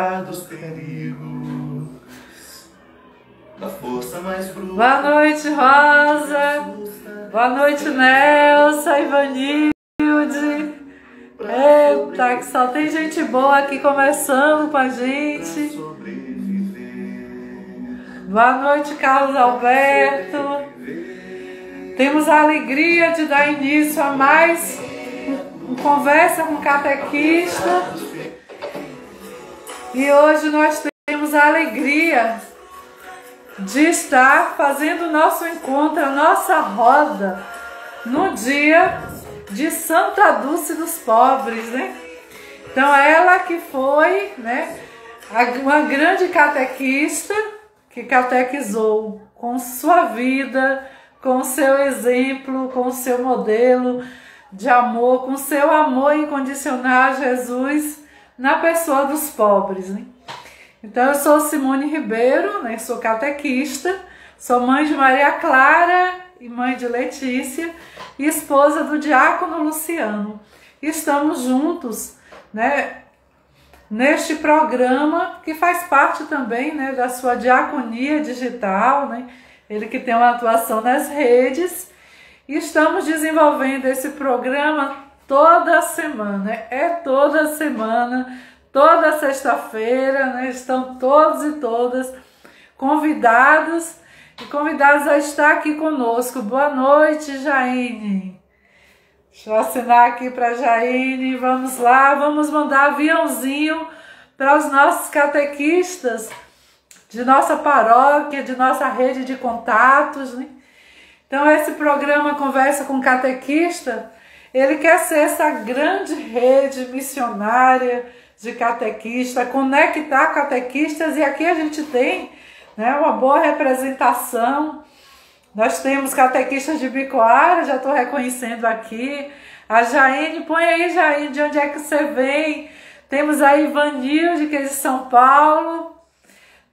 apesar dos perigos, da força mais bruta. Boa noite, Rosa. Boa noite, Nelson, Ivanilde. Eita, que só tem gente boa aqui conversando com a gente. Boa noite, Carlos Alberto. Temos a alegria de dar início a mais uma conversa com o catequista. E hoje nós temos a alegria de estar fazendo o nosso encontro, a nossa roda, no dia de Santa Dulce dos Pobres, né? Então ela que foi, né, uma grande catequista que catequizou com sua vida, com seu exemplo, com seu modelo de amor, com seu amor incondicional a Jesus na pessoa dos pobres, né? Então eu sou Simone Ribeiro, né, sou catequista, sou mãe de Maria Clara e mãe de Letícia e esposa do diácono Luciano. E estamos juntos, né, neste programa que faz parte também, né, da sua diaconia digital, né, ele que tem uma atuação nas redes. E estamos desenvolvendo esse programa toda semana, toda semana, toda sexta-feira, né, estão todos e todas convidados e convidados a estar aqui conosco. Boa noite, Jaine. Deixa eu assinar aqui para Jaine. Vamos lá, vamos mandar aviãozinho para os nossos catequistas de nossa paróquia, de nossa rede de contatos, né? Então esse programa Conversa com Catequista, ele quer ser essa grande rede missionária de catequista, conectar catequistas, e aqui a gente tem, né, uma boa representação. Nós temos catequistas de Bicoara, já estou reconhecendo aqui. A Jaine, põe aí, Jaine, de onde é que você vem? Temos a Ivanilde, que é de São Paulo,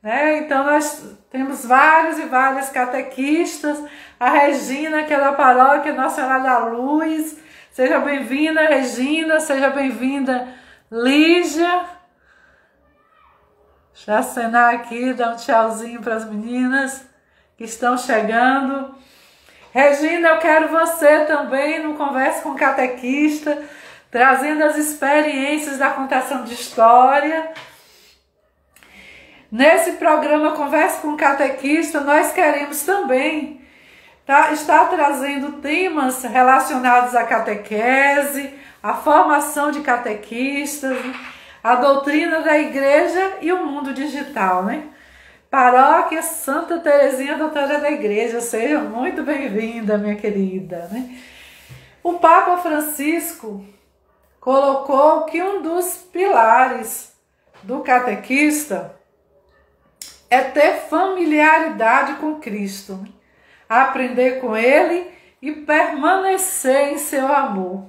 né? Então nós temos vários e várias catequistas. A Regina, que é da paróquia Nossa Senhora da Luz. Seja bem-vinda, Regina, seja bem-vinda, Lígia. Deixa eu acenar aqui, dar um tchauzinho para as meninas que estão chegando. Regina, eu quero você também no Conversa com Catequista, trazendo as experiências da contação de história. Nesse programa Conversa com Catequista, nós queremos também estar trazendo temas relacionados à catequese, à formação de catequistas, a doutrina da igreja e o mundo digital, né? Paróquia Santa Teresinha, doutora da igreja, seja muito bem-vinda, minha querida, né? O Papa Francisco colocou que um dos pilares do catequista é ter familiaridade com Cristo, né? Aprender com Ele e permanecer em seu amor.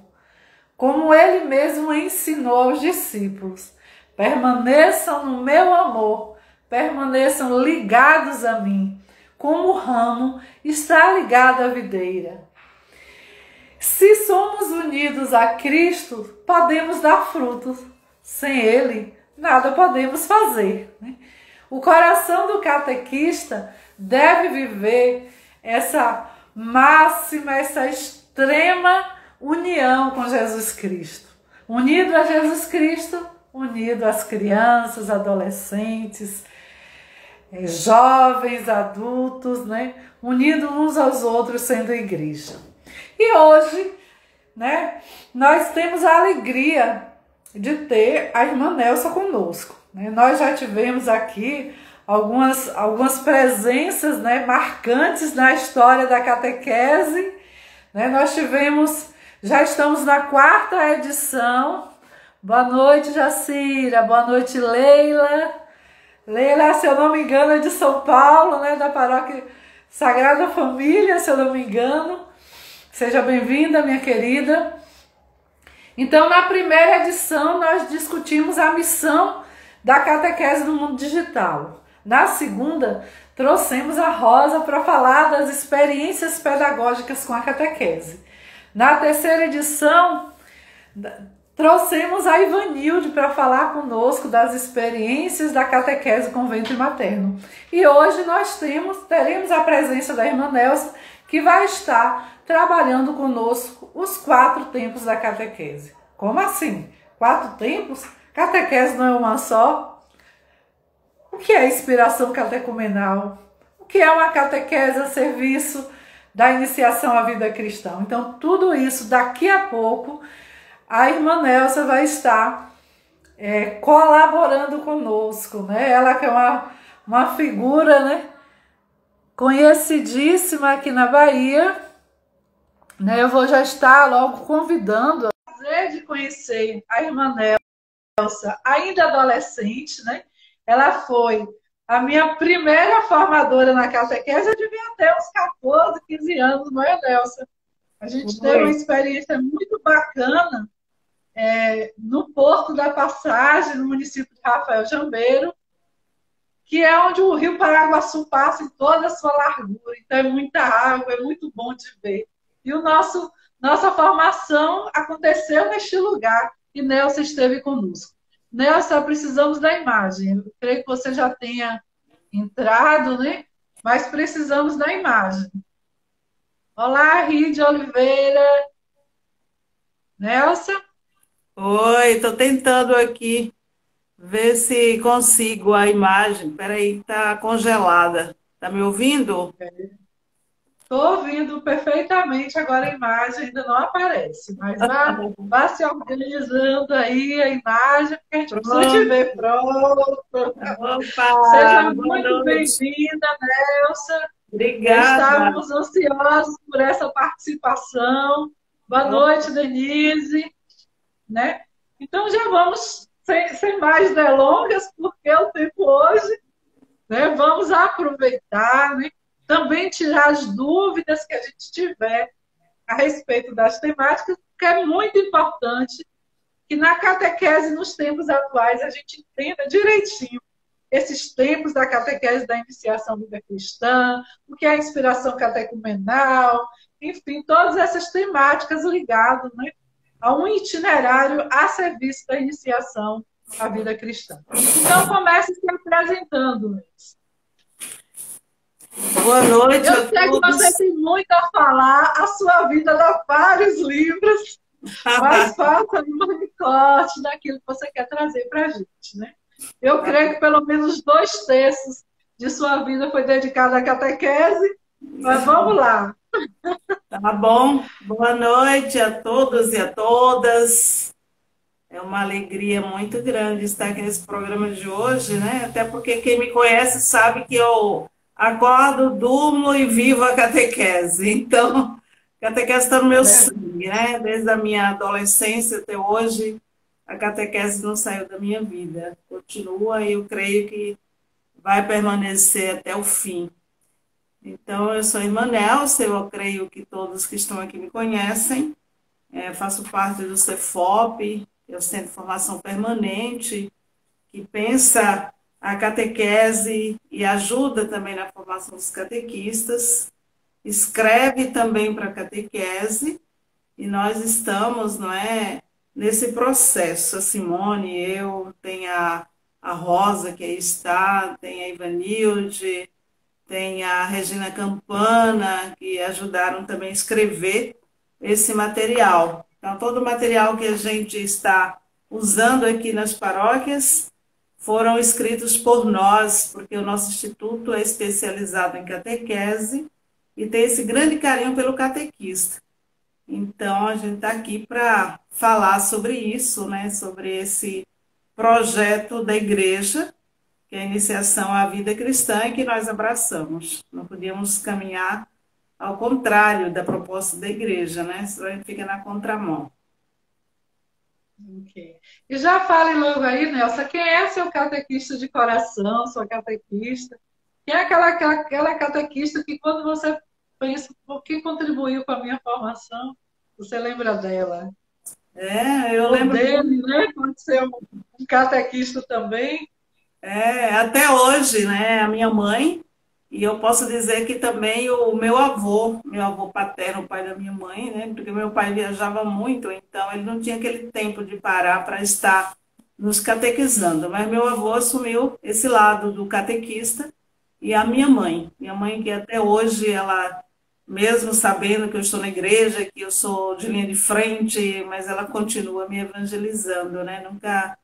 Como Ele mesmo ensinou aos discípulos: permaneçam no meu amor, permaneçam ligados a mim, como o ramo está ligado à videira. Se somos unidos a Cristo, podemos dar frutos. Sem Ele, nada podemos fazer, né? O coração do catequista deve viver essa máxima, essa extrema união com Jesus Cristo. Unido a Jesus Cristo, unido às crianças, adolescentes, jovens, adultos, né? Unidos uns aos outros, sendo igreja. E hoje, né, nós temos a alegria de ter a irmã Nelsa conosco, né? Nós já tivemos aqui algumas presenças, né, marcantes na história da catequese, né? Nós já estamos na 4ª edição. Boa noite, Jacira. Boa noite, Leila. Leila, se eu não me engano, é de São Paulo, né, da paróquia Sagrada Família, se eu não me engano. Seja bem-vinda, minha querida. Então, na primeira edição, nós discutimos a missão da catequese no mundo digital. Na segunda, trouxemos a Rosa para falar das experiências pedagógicas com a catequese. Na terceira edição, trouxemos a Ivanilde para falar conosco das experiências da catequese com ventre materno. E hoje nós teremos a presença da irmã Nelsa, que vai estar trabalhando conosco os 4 tempos da catequese. Como assim? 4 tempos? Catequese não é uma só? O que é inspiração catecumenal? O que é uma catequese a serviço da iniciação à vida cristã? Então, tudo isso daqui a pouco a irmã Nelsa vai estar colaborando conosco, né? Ela que é uma figura, né, conhecidíssima aqui na Bahia, né? Eu vou já estar logo convidando. Prazer de conhecer a irmã Nelsa, ainda adolescente, né? Ela foi a minha primeira formadora na catequese. Eu devia ter uns 14, 15 anos, não é, Nelsa? A gente teve uma experiência muito bacana no Porto da Passagem, no município de Rafael Jambeiro, que é onde o rio Paraguaçu passa em toda a sua largura. Então é muita água, é muito bom de ver. E nossa formação aconteceu neste lugar e Nelsa esteve conosco. Nelsa, precisamos da imagem. Eu creio que você já tenha entrado, né? Mas precisamos da imagem. Olá, Ride Oliveira. Nelsa? Oi, estou tentando aqui ver se consigo a imagem. Peraí, está congelada. Está me ouvindo? Estou ouvindo perfeitamente, agora a imagem ainda não aparece, mas vá se organizando aí a imagem, porque a gente precisa te ver. Pronto. Opa, Seja muito bem-vinda, Nelsa. Obrigada. Estávamos ansiosos por essa participação. Boa noite, Denise. Né? Então já vamos, sem mais delongas, porque o tempo hoje, né, vamos aproveitar, né? Também tirar as dúvidas que a gente tiver a respeito das temáticas, porque é muito importante que na catequese, nos tempos atuais, a gente entenda direitinho esses tempos da catequese da iniciação à vida cristã, o que é a inspiração catecumenal, enfim, todas essas temáticas ligadas, né, a um itinerário a serviço da iniciação à vida cristã. Então, comece se apresentando, Luiz. Boa noite a todos. Eu sei que você tem muito a falar, a sua vida dá vários livros, mas faça um recorte daquilo que você quer trazer para a gente, né? Eu creio que pelo menos 2/3 de sua vida foi dedicada à catequese, mas vamos lá. Tá bom? Boa noite a todos e a todas. É uma alegria muito grande estar aqui nesse programa de hoje, né? Até porque quem me conhece sabe que eu acordo, durmo e vivo a catequese. Então, a catequese está no meu sangue, né? Desde a minha adolescência até hoje, a catequese não saiu da minha vida. Continua e eu creio que vai permanecer até o fim. Então, eu sou a irmã Nelsa, eu creio que todos que estão aqui me conhecem. Faço parte do CEFOP, que é o Centro de Formação Permanente, que pensa a catequese e ajuda também na formação dos catequistas, escreve também para a catequese, e nós estamos, não é, nesse processo. A Simone, eu, tem a Rosa, que aí está, tem a Ivanilde, tem a Regina Campana, que ajudaram também a escrever esse material. Então, todo o material que a gente está usando aqui nas paróquias foram escritos por nós, porque o nosso instituto é especializado em catequese e tem esse grande carinho pelo catequista. Então, a gente está aqui para falar sobre isso, né? Sobre esse projeto da igreja, que é a iniciação à vida cristã e que nós abraçamos. Não podíamos caminhar ao contrário da proposta da igreja, né? Senão a gente fica na contramão. Okay. E já fale logo aí, Nelsa, quem é seu catequista de coração, sua catequista? Quem é aquela catequista que quando você pensa, por que contribuiu com a minha formação, você lembra dela? Eu lembro dele, né? Pode ser um catequista também. Até hoje, né? A minha mãe, E eu posso dizer que também o meu avô paterno, o pai da minha mãe, né? Porque meu pai viajava muito, então ele não tinha aquele tempo de parar para estar nos catequizando. Mas meu avô assumiu esse lado do catequista e a minha mãe que até hoje ela, mesmo sabendo que eu estou na igreja, que eu sou de linha de frente, mas ela continua me evangelizando, né? Nunca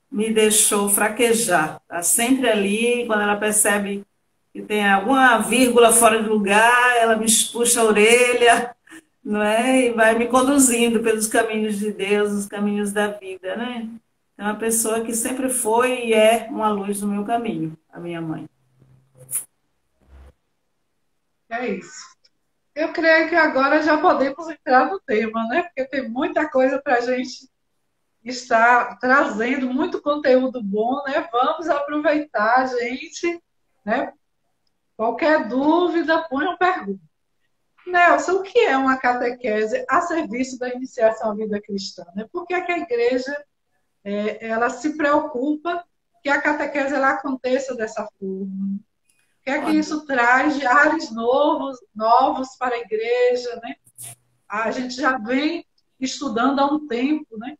me deixou fraquejar. Está sempre ali, quando ela percebe que tem alguma vírgula fora de lugar, ela me puxa a orelha, não é? E vai me conduzindo pelos caminhos de Deus, os caminhos da vida, né? É uma pessoa que sempre foi e é uma luz no meu caminho, a minha mãe. É isso. Eu creio que agora já podemos entrar no tema, né? Porque tem muita coisa para a gente estar trazendo, muito conteúdo bom, né? Vamos aproveitar, gente, né? Qualquer dúvida, põe uma pergunta. Nelson, o que é uma catequese a serviço da iniciação à vida cristã? Né? Por que, é que a igreja ela se preocupa que a catequese ela aconteça dessa forma? O que é que isso traz de ares novos para a igreja? Né? A gente já vem estudando há um tempo, né?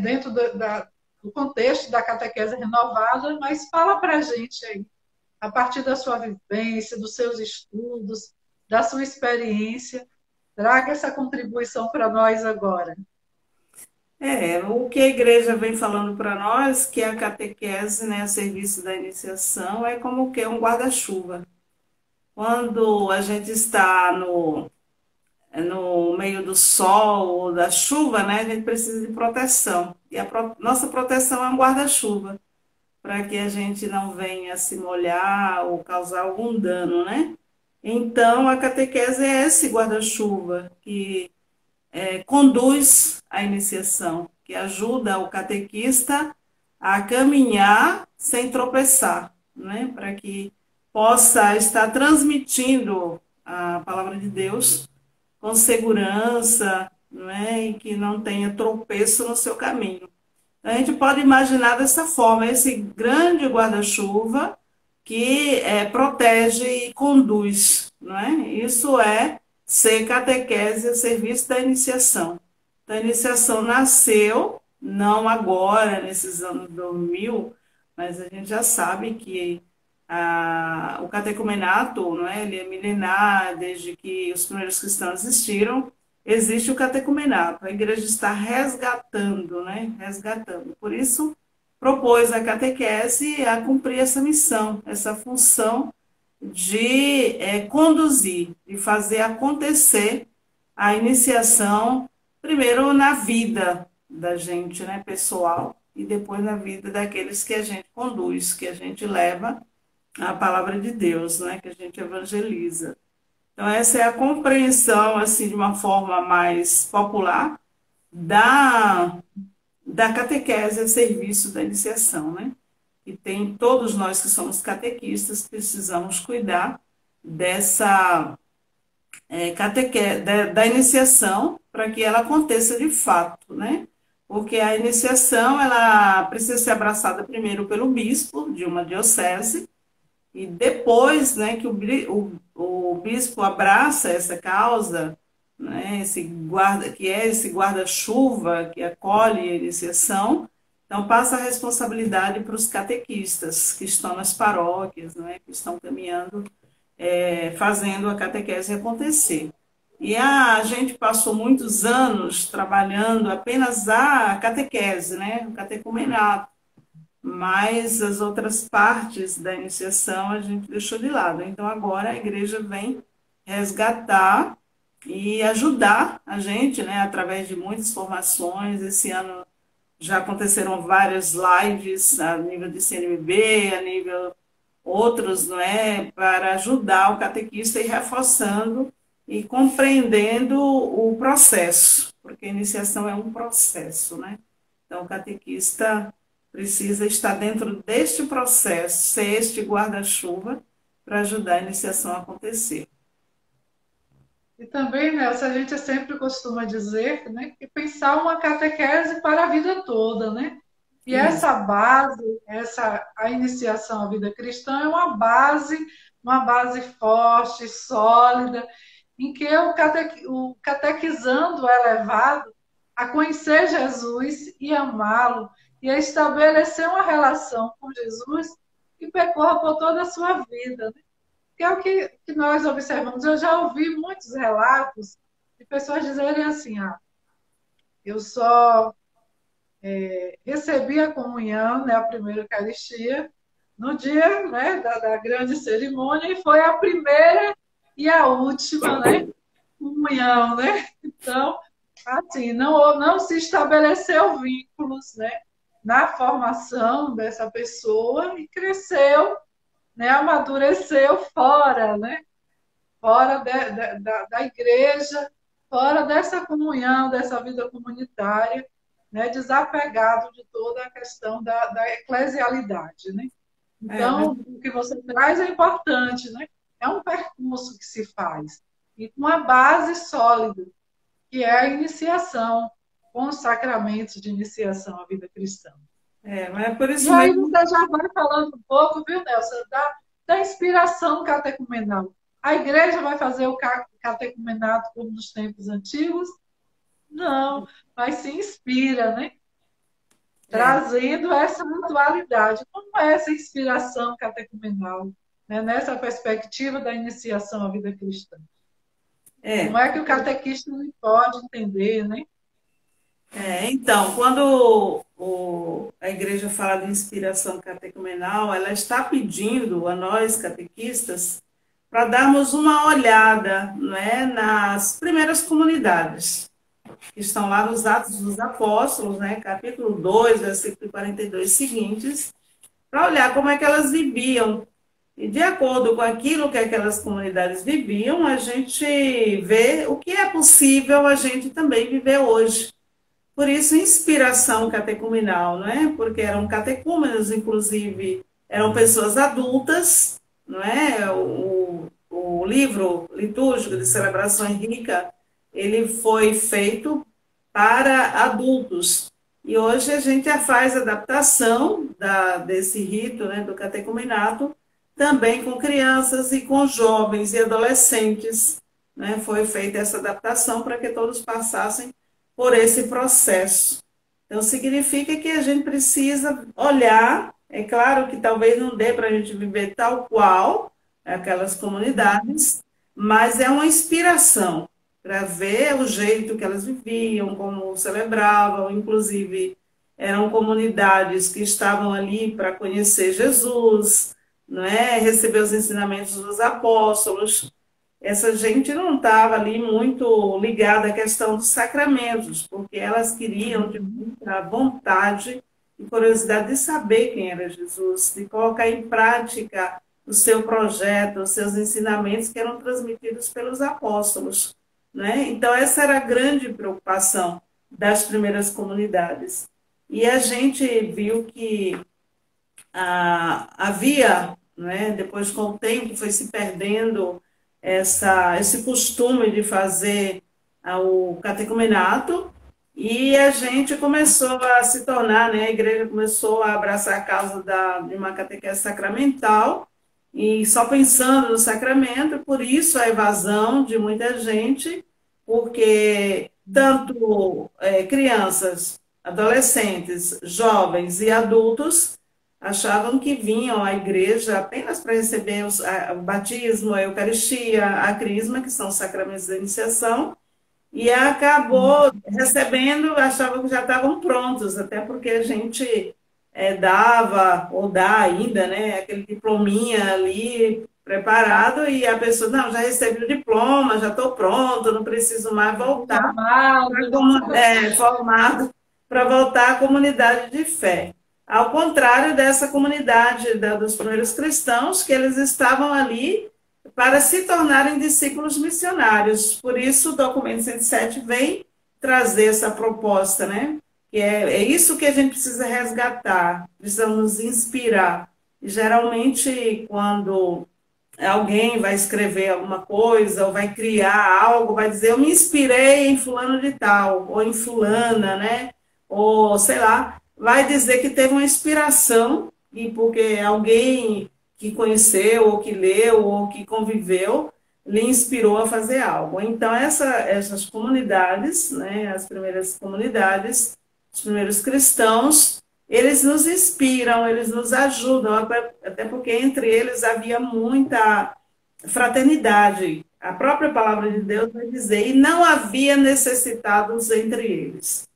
Dentro do contexto da catequese renovada, mas fala para a gente aí, a partir da sua vivência, dos seus estudos, da sua experiência, traga essa contribuição para nós agora. O que a igreja vem falando para nós, que a catequese, né, a serviço da iniciação, é como que um guarda-chuva. Quando a gente está no meio do sol ou da chuva, né, a gente precisa de proteção. E nossa proteção é um guarda-chuva, para que a gente não venha se molhar ou causar algum dano, né? Então, a catequese é esse guarda-chuva que conduz a iniciação, que ajuda o catequista a caminhar sem tropeçar, né? Para que possa estar transmitindo a palavra de Deus com segurança, né? E que não tenha tropeço no seu caminho. A gente pode imaginar dessa forma, esse grande guarda-chuva que protege e conduz, não é? Isso é ser catequese a serviço da iniciação. Então, a iniciação nasceu, não agora, nesses anos 2000, mas a gente já sabe que o catecumenato, não é? Ele é milenar, desde que os primeiros cristãos existiram, existe o catecumenato. A igreja está resgatando, né? Resgatando. Por isso, propôs a catequese a cumprir essa missão, essa função de conduzir, de fazer acontecer a iniciação, primeiro na vida da gente, né, pessoal, e depois na vida daqueles que a gente conduz, que a gente leva a palavra de Deus, né, que a gente evangeliza. Então, essa é a compreensão, assim, de uma forma mais popular, da catequese a serviço da iniciação, né? E tem todos nós que somos catequistas, precisamos cuidar dessa da iniciação para que ela aconteça de fato, né? Porque a iniciação, ela precisa ser abraçada primeiro pelo bispo de uma diocese, e depois, né, que o bispo abraça essa causa, né, esse guarda-chuva que acolhe a iniciação, então passa a responsabilidade para os catequistas que estão nas paróquias, né, que estão caminhando, fazendo a catequese acontecer. E a gente passou muitos anos trabalhando apenas a catequese, né, o catecumenato, mas as outras partes da iniciação a gente deixou de lado. Então agora a igreja vem resgatar e ajudar a gente, né, através de muitas formações. Esse ano já aconteceram várias lives a nível de CNBB, a nível outros, não é, para ajudar o catequista e reforçando e compreendendo o processo, porque a iniciação é um processo, né? Então o catequista precisa estar dentro deste processo, ser este guarda-chuva para ajudar a iniciação a acontecer. E também, Nelson, a gente sempre costuma dizer, né, que pensar uma catequese para a vida toda, né? E Isso. essa base, a iniciação à vida cristã é uma base uma base forte, sólida, em que o catequizando é levado a conhecer Jesus e amá-lo, e a estabelecer uma relação com Jesus que percorra por toda a sua vida, né? Que é o que nós observamos. Eu já ouvi muitos relatos de pessoas dizerem assim, eu só recebi a comunhão, né, a primeira Eucaristia, no dia, né, da grande cerimônia, e foi a primeira e a última, né, comunhão, né? Então, assim, não se estabeleceu vínculos, né, na formação dessa pessoa e cresceu, né, amadureceu fora, né, fora da igreja, fora dessa comunhão, dessa vida comunitária, né, desapegado de toda a questão da eclesialidade, né? Então, o que você traz é importante, né? É um percurso que se faz, e com uma base sólida, que é a iniciação, com os sacramentos de iniciação à vida cristã. Mas é por isso E aí mesmo. você já vai falando um pouco, viu, Nelson, da inspiração catecumenal. A igreja vai fazer o catecumenato como nos tempos antigos? Não, mas se inspira, né? Trazendo essa atualidade. Como é essa inspiração catecumenal, né? Nessa perspectiva da iniciação à vida cristã? Como é que o catequista não pode entender, né? Então, quando a igreja fala de inspiração catecumenal, ela está pedindo a nós, catequistas, para darmos uma olhada, né, nas primeiras comunidades, que estão lá nos Atos dos Apóstolos, né, capítulo 2, versículo 42 seguintes, para olhar como é que elas viviam. E de acordo com aquilo que aquelas comunidades viviam, a gente vê o que é possível a gente também viver hoje. Por isso, inspiração catecumenal, não é? Porque eram catecúmenos, inclusive, eram pessoas adultas, não é? O livro litúrgico de celebração rica, ele foi feito para adultos. E hoje a gente faz adaptação desse rito, né, do catecumenato, também com crianças e com jovens e adolescentes, né? Foi feita essa adaptação para que todos passassem por esse processo. Então, significa que a gente precisa olhar, é claro que talvez não dê para a gente viver tal qual aquelas comunidades, mas é uma inspiração para ver o jeito que elas viviam, como celebravam, inclusive eram comunidades que estavam ali para conhecer Jesus, não é? Receber os ensinamentos dos apóstolos. Essa gente não estava ali muito ligada à questão dos sacramentos, porque elas queriam de muita vontade e curiosidade de saber quem era Jesus, de colocar em prática o seu projeto, os seus ensinamentos que eram transmitidos pelos apóstolos, né? Então, essa era a grande preocupação das primeiras comunidades. E a gente viu que havia, né, depois com o tempo, foi se perdendo esse costume de fazer o catecumenato, e a gente começou a se tornar, né, a igreja começou a abraçar a causa de uma catequese sacramental, e só pensando no sacramento, por isso a evasão de muita gente, porque tanto crianças, adolescentes, jovens e adultos achavam que vinham à igreja apenas para receber o batismo, a eucaristia, a crisma, que são os sacramentos da iniciação, e acabou recebendo, achavam que já estavam prontos, até porque a gente dava, ou dá ainda, né, aquele diplominha ali preparado, e a pessoa, não, já recebi o diploma, já estou pronto, não preciso mais voltar, formado, para voltar à comunidade de fé. Ao contrário dessa comunidade dos primeiros cristãos, que eles estavam ali para se tornarem discípulos missionários. Por isso, o documento 107 vem trazer essa proposta, né? Que é isso que a gente precisa resgatar, precisamos nos inspirar. E, geralmente, quando alguém vai escrever alguma coisa, ou vai criar algo, vai dizer, eu me inspirei em fulano de tal, ou em fulana, né? Ou, sei lá, vai dizer que teve uma inspiração, e porque alguém que conheceu, ou que leu, ou que conviveu, lhe inspirou a fazer algo. Então, essas comunidades, né, as primeiras comunidades, os primeiros cristãos, eles nos inspiram, eles nos ajudam, até porque entre eles havia muita fraternidade. A própria palavra de Deus vai dizer, e não havia necessitados entre eles,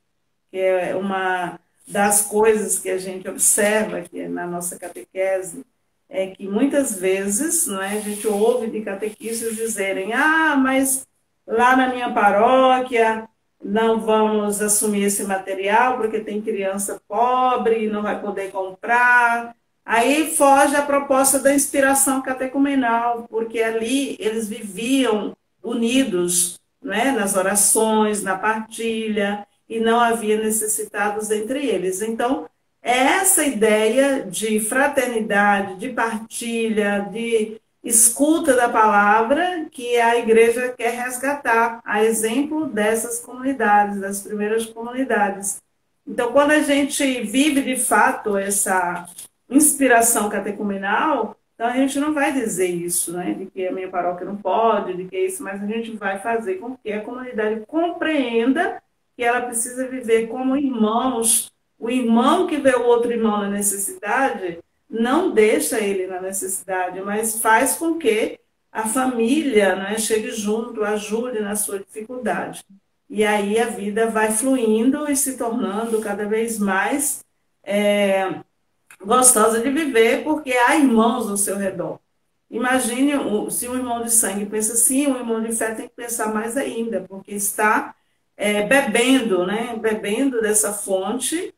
que é uma das coisas que a gente observa aqui na nossa catequese, é que muitas vezes, não é, a gente ouve de catequistas dizerem, mas lá na minha paróquia não vamos assumir esse material porque tem criança pobre e não vai poder comprar. Aí foge a proposta da inspiração catecumenal, porque ali eles viviam unidos, né, nas orações, na partilha, e não havia necessitados entre eles. Então, é essa ideia de fraternidade, de partilha, de escuta da palavra que a igreja quer resgatar, a exemplo dessas comunidades, das primeiras comunidades. Então, quando a gente vive de fato essa inspiração catecumenal, então a gente não vai dizer isso, né, de que a minha paróquia não pode, de que é isso, mas a gente vai fazer com que a comunidade compreenda que ela precisa viver como irmãos. O irmão que vê o outro irmão na necessidade não deixa ele na necessidade, mas faz com que a família, né, chegue junto, ajude na sua dificuldade. E aí a vida vai fluindo e se tornando cada vez mais gostosa de viver, porque há irmãos ao seu redor. Imagine se um irmão de sangue pensa assim, um irmão de fé tem que pensar mais ainda, porque está bebendo, né? Bebendo dessa fonte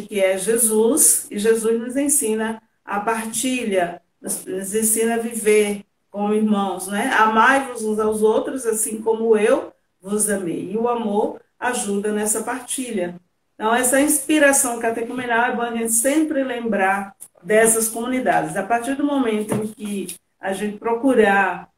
que é Jesus, e Jesus nos ensina a partilha, nos ensina a viver como irmãos, né? Amai-vos uns aos outros, assim como eu vos amei. E o amor ajuda nessa partilha. Então, essa inspiração catecumenal é bom a gente sempre lembrar dessas comunidades. A partir do momento em que a gente procurar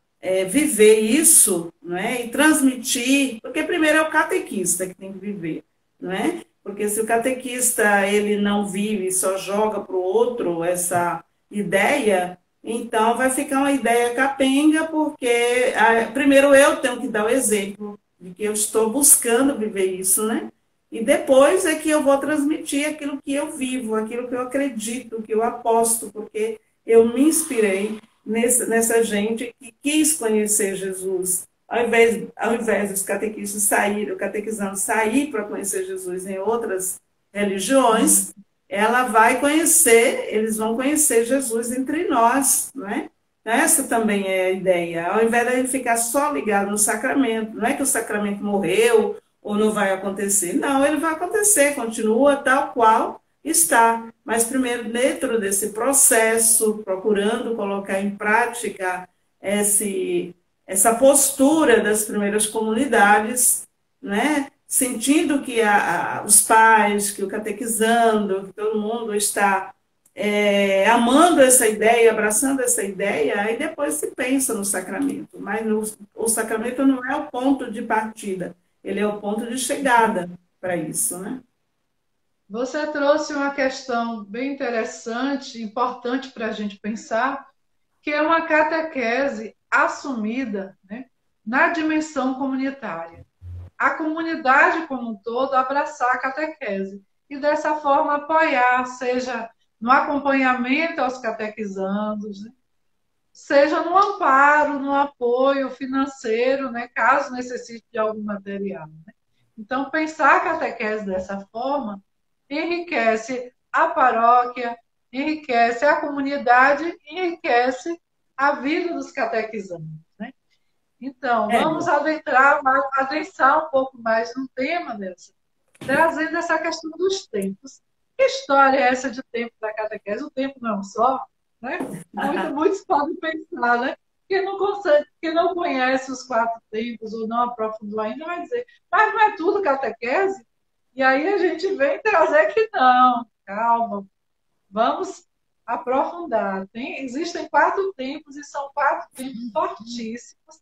viver isso, né, e transmitir, porque primeiro é o catequista que tem que viver, não é? Porque se o catequista ele não vive, só joga para o outro essa ideia, então vai ficar uma ideia capenga, porque primeiro eu tenho que dar o exemplo de que eu estou buscando viver isso, né? E depois é que eu vou transmitir aquilo que eu vivo, aquilo que eu acredito, que eu aposto, porque eu me inspirei nessa gente que quis conhecer Jesus. Ao invés dos catequistas saírem, o catequizando sair para conhecer Jesus em outras religiões, ela vai conhecer, eles vão conhecer Jesus entre nós, não é? Essa também é a ideia. Ao invés de a gente ficar só ligado no sacramento, não é que o sacramento morreu ou não vai acontecer. Não, ele vai acontecer, continua tal qual está. Mas primeiro, dentro desse processo, procurando colocar em prática essa postura das primeiras comunidades, né? Sentindo que os pais, que o catequizando, que todo mundo está amando essa ideia, abraçando essa ideia, aí depois se pensa no sacramento. Mas o sacramento não é o ponto de partida, ele é o ponto de chegada para isso, né? Você trouxe uma questão bem interessante, importante para a gente pensar, que é uma catequese assumida, né, na dimensão comunitária. A comunidade como um todo abraçar a catequese e dessa forma apoiar, seja no acompanhamento aos catequizandos, né, seja no amparo, no apoio financeiro, né, caso necessite de algum material. Né? Então, pensar a catequese dessa forma enriquece a paróquia, enriquece a comunidade, enriquece a vida dos catequizandos. Né? Então, vamos adentrar um pouco mais no tema dessa, trazendo essa questão dos tempos. Que história é essa de tempo da catequese? O tempo não é um só, né? Muitos podem pensar, né? Quem não conhece os 4 tempos ou não aprofundou ainda vai dizer, mas não é tudo catequese? E aí a gente vem trazer que não, calma, vamos aprofundar. Existem 4 tempos e são 4 tempos fortíssimos,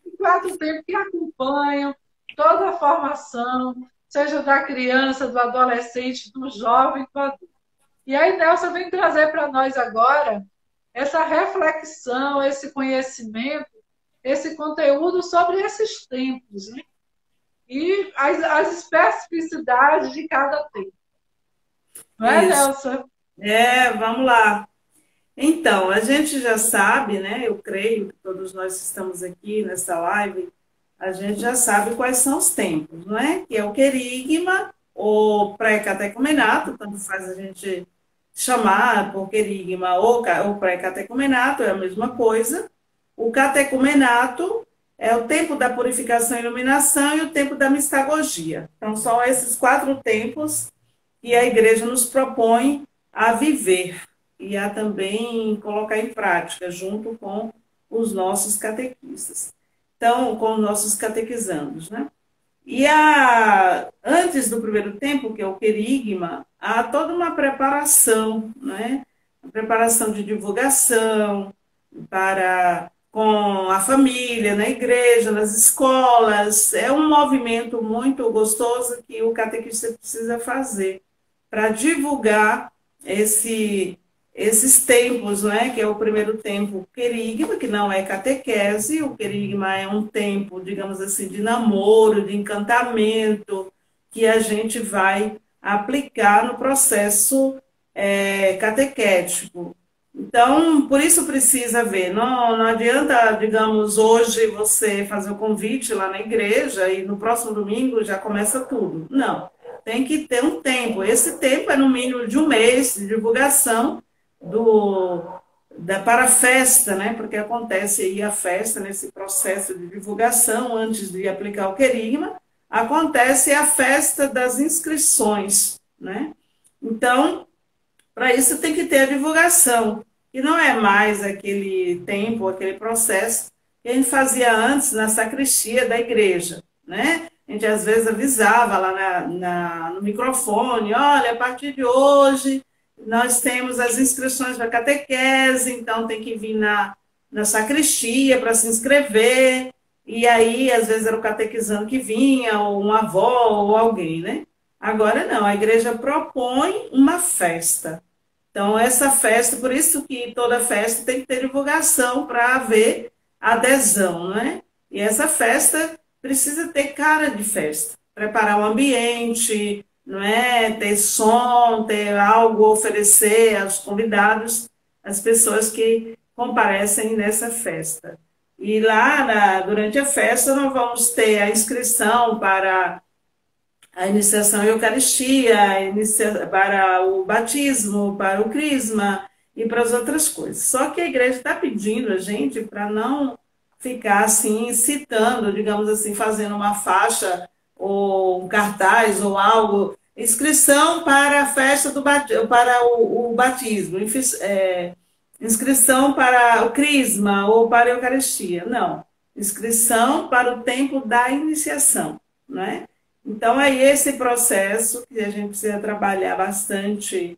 e 4 tempos que acompanham toda a formação, seja da criança, do adolescente, do jovem, do adulto. E aí Nelson vem trazer para nós agora essa reflexão, esse conhecimento, esse conteúdo sobre esses tempos, né? E as especificidades de cada tempo. Não é, Isso. Nelson? Vamos lá. Então, a gente já sabe, né? Eu creio que todos nós que estamos aqui nessa live, a gente já sabe quais são os tempos, não é? Que é o querigma, ou pré-catecumenato, tanto faz a gente chamar por querigma ou pré-catecumenato, é a mesma coisa. O catecumenato é o tempo da purificação e iluminação e o tempo da mistagogia. Então, são esses 4 tempos que a igreja nos propõe a viver e a também colocar em prática, junto com os nossos catequistas. Então, com os nossos catequizandos, né? Antes do primeiro tempo, que é o querigma, há toda uma preparação, né? Uma preparação de divulgação com a família, na igreja, nas escolas. É um movimento muito gostoso que o catequista precisa fazer para divulgar esses tempos, né? Que é o primeiro tempo querigma, que não é catequese. O querigma é um tempo, digamos assim, de namoro, de encantamento, que a gente vai aplicar no processo catequético. Então, por isso precisa ver. Não adianta, digamos, hoje você fazer o convite lá na igreja e no próximo domingo já começa tudo. Não. Tem que ter um tempo. Esse tempo é no mínimo de um mês de divulgação para a festa, né? Porque acontece aí a festa, nesse processo de divulgação, antes de aplicar o querigma, acontece a festa das inscrições, né? Então, para isso tem que ter a divulgação, que não é mais aquele tempo, aquele processo que a gente fazia antes na sacristia da igreja, né? A gente às vezes avisava lá no microfone, olha, a partir de hoje nós temos as inscrições para catequese, então tem que vir na sacristia para se inscrever, e aí às vezes era o catequizando que vinha, ou uma avó, ou alguém, né? Agora não, a igreja propõe uma festa. Então, essa festa, por isso que toda festa tem que ter divulgação para haver adesão, né? E essa festa precisa ter cara de festa, preparar o ambiente, não é? Ter som, ter algo a oferecer aos convidados, às pessoas que comparecem nessa festa. E lá, durante a festa, nós vamos ter a inscrição para a iniciação à Eucaristia, para o batismo, para o crisma e para as outras coisas. Só que a igreja está pedindo a gente para não ficar assim, citando, digamos assim, fazendo uma faixa ou um cartaz ou algo, inscrição para a festa para o batismo, inscrição para o crisma ou para a Eucaristia. Não, inscrição para o tempo da iniciação, não é? Então, é esse processo que a gente precisa trabalhar bastante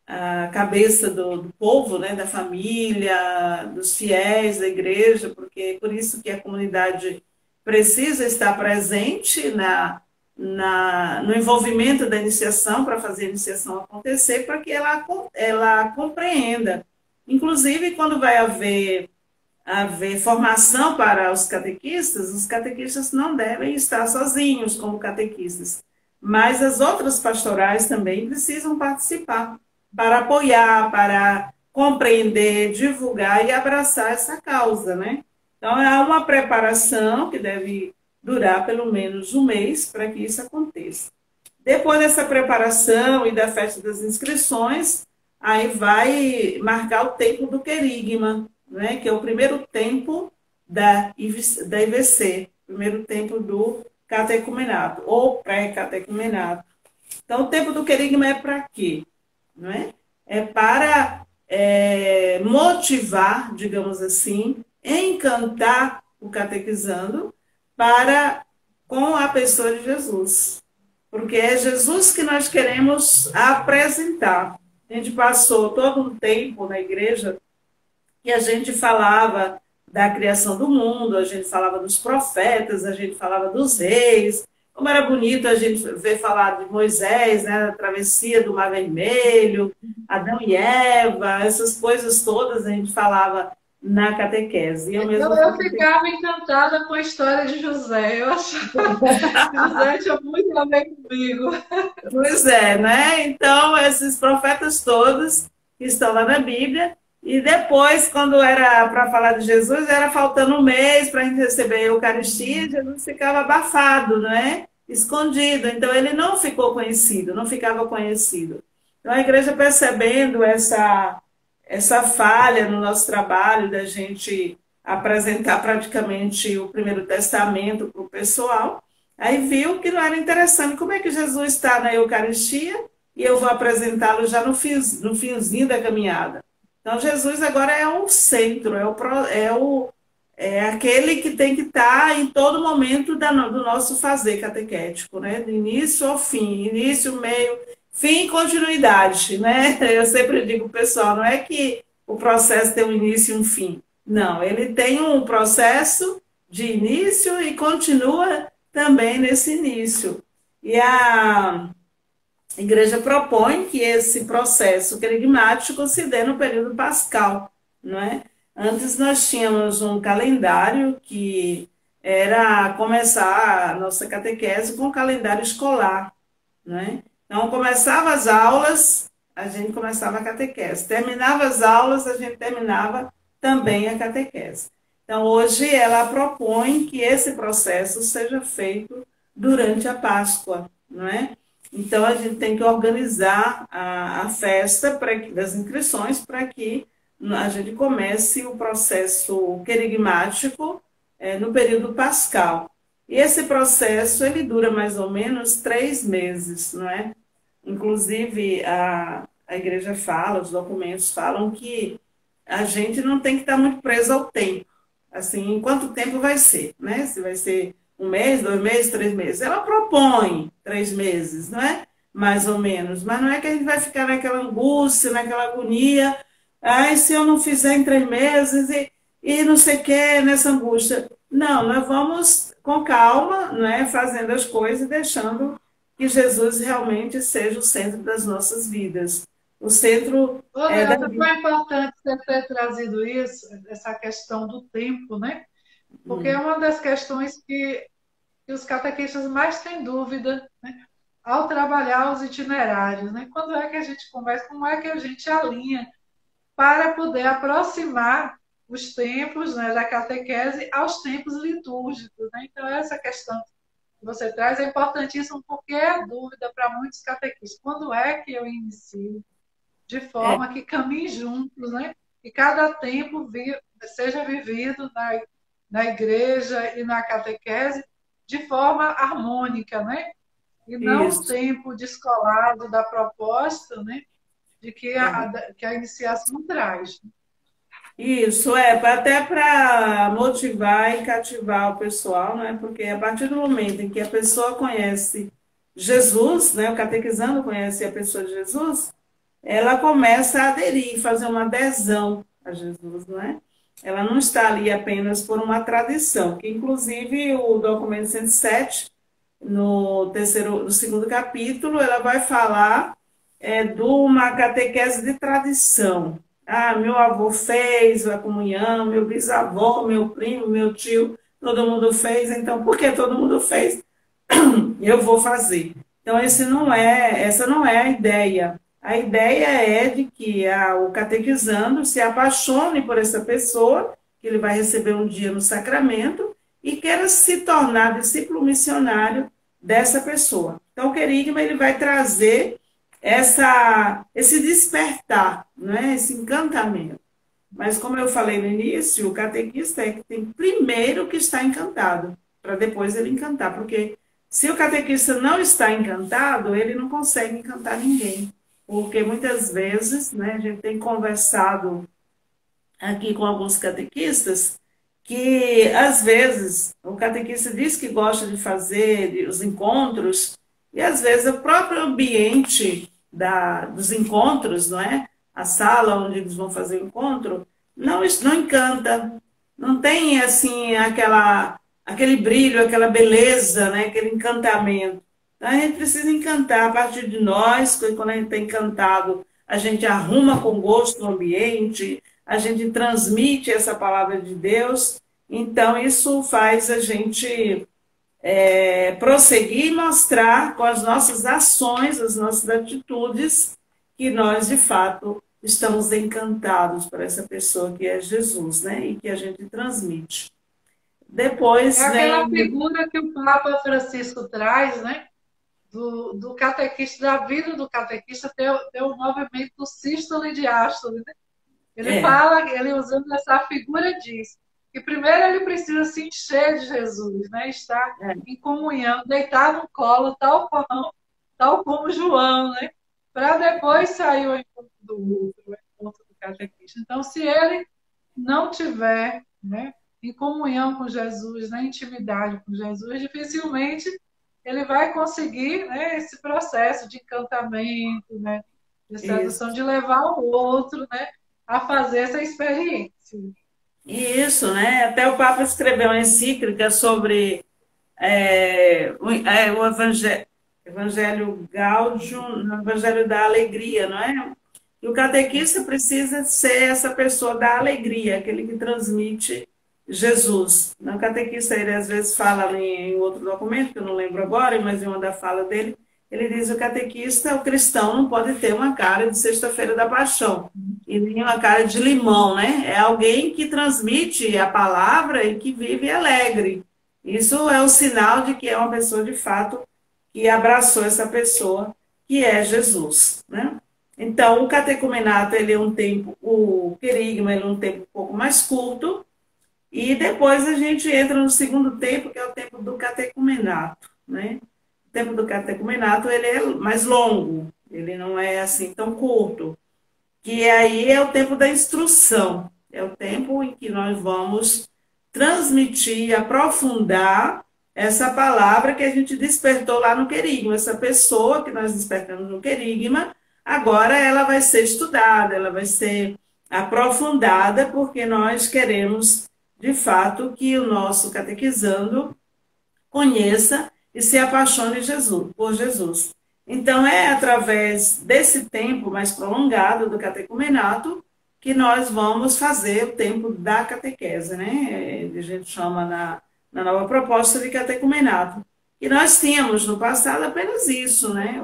a cabeça do povo, né, da família, dos fiéis da igreja, porque é por isso que a comunidade precisa estar presente no envolvimento da iniciação, para fazer a iniciação acontecer, para que ela compreenda. Inclusive, quando vai haver formação para os catequistas não devem estar sozinhos como catequistas, mas as outras pastorais também precisam participar para apoiar, para compreender, divulgar e abraçar essa causa, né? Então, é uma preparação que deve durar pelo menos um mês para que isso aconteça. Depois dessa preparação e da festa das inscrições, aí vai marcar o tempo do querigma, né, que é o primeiro tempo da IVC, primeiro tempo do catecumenato, ou pré-catecumenato. Então, o tempo do querigma é para quê? Não é? É para motivar, digamos assim, encantar o catequizando com a pessoa de Jesus. Porque é Jesus que nós queremos apresentar. A gente passou todo um tempo na igreja que a gente falava da criação do mundo, a gente falava dos profetas, a gente falava dos reis, como era bonito a gente ver falar de Moisés, né, a travessia do Mar Vermelho, Adão e Eva, essas coisas todas a gente falava na catequese. Eu mesma Eu ficava encantada com a história de José. Eu achava que José tinha muito a ver comigo. Pois é, né? Então, esses profetas todos que estão lá na Bíblia, e depois, quando era para falar de Jesus, era faltando um mês para a gente receber a Eucaristia, Jesus ficava abafado, não é? Escondido. Então, ele não ficou conhecido, não ficava conhecido. Então, a igreja percebendo essa falha no nosso trabalho, da gente apresentar praticamente o Primeiro Testamento para o pessoal, aí viu que não era interessante. Como é que Jesus está na Eucaristia e eu vou apresentá-lo já no finzinho da caminhada? Então, Jesus agora é o centro, é aquele que tem que estar em todo momento do nosso fazer catequético, né? Do início ao fim, início, meio, fim e continuidade, né? Eu sempre digo, pessoal, não é que o processo tem um início e um fim. Não, ele tem um processo de início e continua também nesse início. E a igreja propõe que esse processo querigmático se dê no período pascal, não é? Antes nós tínhamos um calendário que era começar a nossa catequese com o calendário escolar, não é? Então, começava as aulas, a gente começava a catequese. Terminava as aulas, a gente terminava também a catequese. Então, hoje ela propõe que esse processo seja feito durante a Páscoa, não é? Então, a gente tem que organizar a festa das inscrições para que a gente comece o processo querigmático no período pascal. E esse processo, ele dura mais ou menos 3 meses, não é? Inclusive, a igreja fala, os documentos falam que a gente não tem que estar muito preso ao tempo. Assim, em quanto tempo vai ser, né? Se vai ser 1 mês, 2 meses, 3 meses. Ela propõe 3 meses, não é? Mais ou menos. Mas não é que a gente vai ficar naquela angústia, naquela agonia. Ai, se eu não fizer em 3 meses e não sei o que, nessa angústia. Não, nós vamos com calma, né, fazendo as coisas e deixando que Jesus realmente seja o centro das nossas vidas. O centro da Leandro, vida. foi importante você ter trazido isso, essa questão do tempo, né? Porque é uma das questões que os catequistas mais têm dúvida, né? Ao trabalhar os itinerários, né? Quando é que a gente conversa, como é que a gente alinha para poder aproximar os tempos, né, da catequese aos tempos litúrgicos, né? Então, essa questão que você traz é importantíssima porque é dúvida para muitos catequistas. Quando é que eu inicio? De É, forma que caminhem juntos, né? E cada tempo seja vivido na igreja e na catequese de forma harmônica, né? E não o isso. tempo descolado da proposta, né? De É. que a iniciação traz. Isso, até para motivar e cativar o pessoal, né? Porque a partir do momento em que a pessoa conhece Jesus, né? O catequizando conhece a pessoa de Jesus, ela começa a aderir, fazer uma adesão a Jesus, não é? Ela não está ali apenas por uma tradição, que inclusive o documento 107, no segundo capítulo, ela vai falar de uma catequese de tradição. Ah, meu avô fez a comunhão, meu bisavô, meu primo, meu tio, todo mundo fez, então por que todo mundo fez? Eu vou fazer. Então, essa não é a ideia. A ideia é de que o catequizando se apaixone por essa pessoa, que ele vai receber um dia no sacramento, e queira se tornar discípulo missionário dessa pessoa. Então, o querigma ele vai trazer esse despertar, né? Esse encantamento. Mas, como eu falei no início, o catequista é que tem primeiro que estar encantado, para depois ele encantar. Porque se o catequista não está encantado, ele não consegue encantar ninguém. Porque muitas vezes, né, a gente tem conversado aqui com alguns catequistas, que às vezes o catequista diz que gosta de fazer os encontros, e às vezes o próprio ambiente dos encontros, não é? A sala onde eles vão fazer o encontro, não encanta, não tem assim aquele brilho, aquela beleza, né? Aquele encantamento. Então, a gente precisa encantar a partir de nós, porque quando a gente está encantado, a gente arruma com gosto o ambiente, a gente transmite essa palavra de Deus. Então, isso faz a gente prosseguir e mostrar com as nossas ações, as nossas atitudes, que nós, de fato, estamos encantados por essa pessoa que é Jesus, né? E que a gente transmite. É Depois aquela vem. figura que o Papa Francisco traz, né? Do catequista, da vida do catequista, ter o movimento do sístole e diástole, né? Ele É, fala, ele usando essa figura diz que primeiro ele precisa se encher de Jesus, né? Estar é, em comunhão, deitar no colo, tal como João, né? Para depois sair o encontro do outro, o encontro do catequista. Então, se ele não tiver, né, em comunhão com Jesus, na intimidade com Jesus, dificilmente ele vai conseguir, né, esse processo de encantamento, né, de sedução, isso. de levar o outro, né, a fazer essa experiência. Isso, né? Até o Papa escreveu uma encíclica sobre o Evangelho Gaudium, o Evangelho da Alegria, não é? E o catequista precisa ser essa pessoa da alegria, aquele que transmite Jesus. O catequista, ele às vezes fala em outro documento, que eu não lembro agora, mas em uma da fala dele, ele diz que o catequista, o cristão, não pode ter uma cara de sexta-feira da paixão e nem uma cara de limão, né? É alguém que transmite a palavra e que vive alegre. Isso é um sinal de que é uma pessoa de fato que abraçou essa pessoa, que é Jesus, né? Então, o catecumenato, ele é um tempo, o querigma, ele é um tempo um pouco mais curto, e depois a gente entra no segundo tempo, que é o tempo do catecumenato, né? O tempo do catecumenato, ele é mais longo, ele não é assim tão curto, que aí é o tempo da instrução, é o tempo em que nós vamos transmitir, aprofundar essa palavra que a gente despertou lá no querigma, essa pessoa que nós despertamos no querigma, agora ela vai ser estudada, ela vai ser aprofundada, porque nós queremos, de fato, que o nosso catequizando conheça e se apaixone por Jesus. Então, é através desse tempo mais prolongado do catecumenato que nós vamos fazer o tempo da catequese, né? A gente chama na nova proposta de catecumenato. E nós tínhamos no passado apenas isso, né?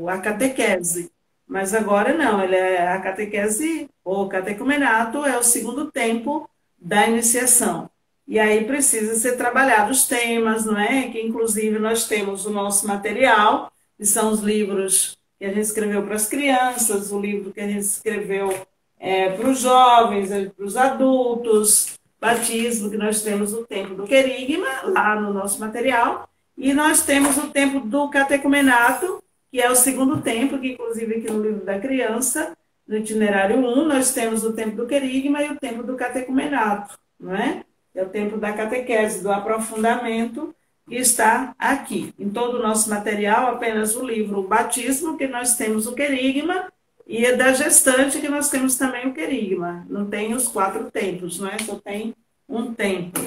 A catequese. Mas agora não, a catequese, ou catecumenato, é o segundo tempo da iniciação. E aí precisa ser trabalhado os temas, não é? Que inclusive nós temos o nosso material, que são os livros que a gente escreveu para as crianças, o livro que a gente escreveu para os jovens, para os adultos, batismo, que nós temos o tempo do querigma, lá no nosso material, e nós temos o tempo do catecumenato, que é o segundo tempo, que inclusive aqui no livro da criança, no itinerário 1, nós temos o tempo do querigma e o tempo do catecumenato, não é? É o tempo da catequese, do aprofundamento, que está aqui. Em todo o nosso material, apenas o livro o Batismo, que nós temos o querigma, e é da gestante, que nós temos também o querigma. Não tem os 4 tempos, não é? Só tem um tempo.